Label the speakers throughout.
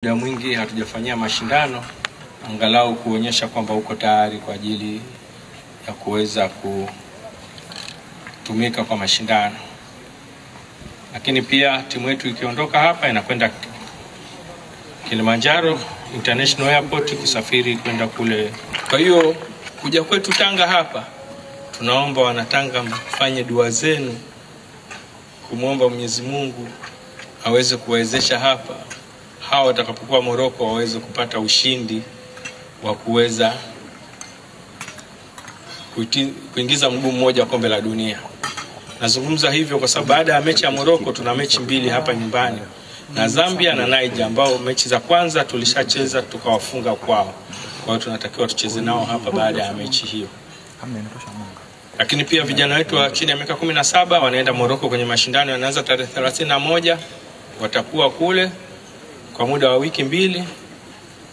Speaker 1: Muda mwingi hatujafanyia mashindano angalau kuonyesha kwamba uko tayari kwa ajili ya kuweza kutumika kwa mashindano. Lakini pia timu yetu ikiondoka hapa inakwenda Kilimanjaro International Airport kusafiri kwenda kule. Kwa hiyo kuja kwetu Tanga hapa, tunaomba wanatanga mfanye dua zenu kumwomba Mwenyezi Mungu aweze kuwezesha hapa hawa watakapokuwa Morocco waweze kupata ushindi wa kuweza kuingiza mguu mmoja kombe la dunia. Nazungumza hivyo kwa sababu baada ya mechi ya Morocco tuna mechi mbili hapa nyumbani na Zambia na Niger, ambao mechi za kwanza tulishacheza tukawafunga kwao. Kwa hiyo tunatakiwa tucheze nao hapa baada ya mechi hiyo. Lakini pia vijana wetu wa chini ya miaka 17 wanaenda Morocco kwenye mashindano yanaanza tarehe 31, watakuwa kule kwa muda wa wiki 2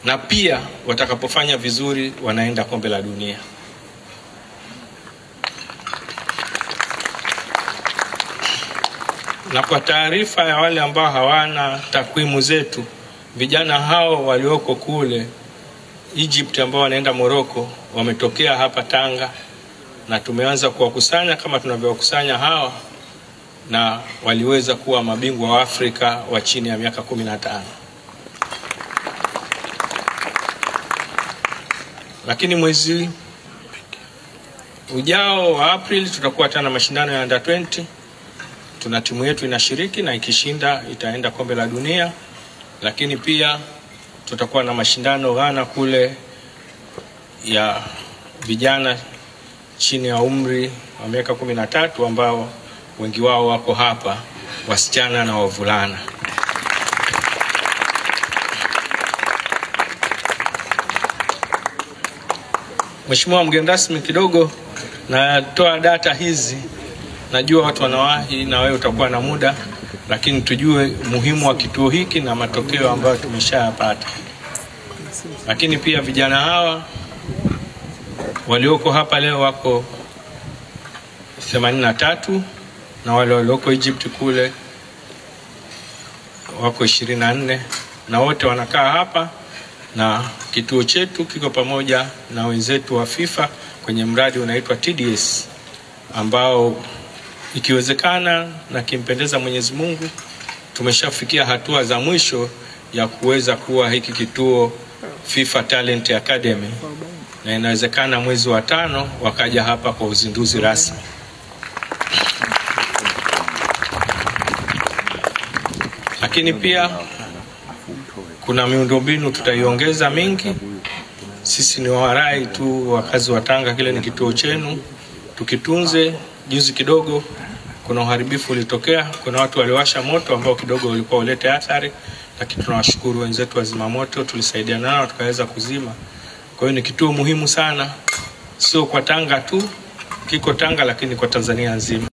Speaker 1: na pia watakapofanya vizuri wanaenda kombe la dunia. Na kwa taarifa ya wale ambao hawana takwimu zetu, vijana hao walioko kule Egypt ambao wanaenda Morocco wametokea hapa Tanga na tumeanza kuwakusanya kama tunavyowakusanya hawa, na waliweza kuwa mabingwa wa Afrika wa chini ya miaka 15. Lakini mwezi ujao wa April tutakuwa tena mashindano ya under 20. Tuna timu yetu inashiriki na ikishinda itaenda kombe la dunia. Lakini pia tutakuwa na mashindano Ghana kule ya vijana chini ya umri wa miaka 13 ambao wengi wao wako hapa, wasichana na wavulana. Mheshimiwa mgeni rasmi, kidogo natoa data hizi. Najua watu wanawahi na wewe utakuwa na muda, lakini tujue muhimu wa kituo hiki na matokeo ambayo tumeshayapata. Lakini pia vijana hawa walioko hapa leo wako 83 na wale walioko Egypt kule wako 24, na wote wanakaa hapa, na kituo chetu kiko pamoja na wenzetu wa FIFA kwenye mradi unaitwa TDS, ambao ikiwezekana na kimpendeza Mwenyezi Mungu tumeshafikia hatua za mwisho ya kuweza kuwa hiki kituo FIFA Talent Academy, na inawezekana mwezi wa 5 wakaja hapa kwa uzinduzi rasmi. Lakini pia kuna miundombinu tutaiongeza mingi. Sisi ni warai tu wakazi wa Tanga, kile ni kituo chenu, tukitunze. Juzi kidogo kuna uharibifu ulitokea, kuna watu waliwasha moto ambao kidogo ulikuwa ulete athari, lakini tunawashukuru wenzetu wa zimamoto, tulisaidia nao tukaweza kuzima. Kwa hiyo ni kituo muhimu sana, sio kwa Tanga tu, kiko Tanga lakini kwa Tanzania nzima.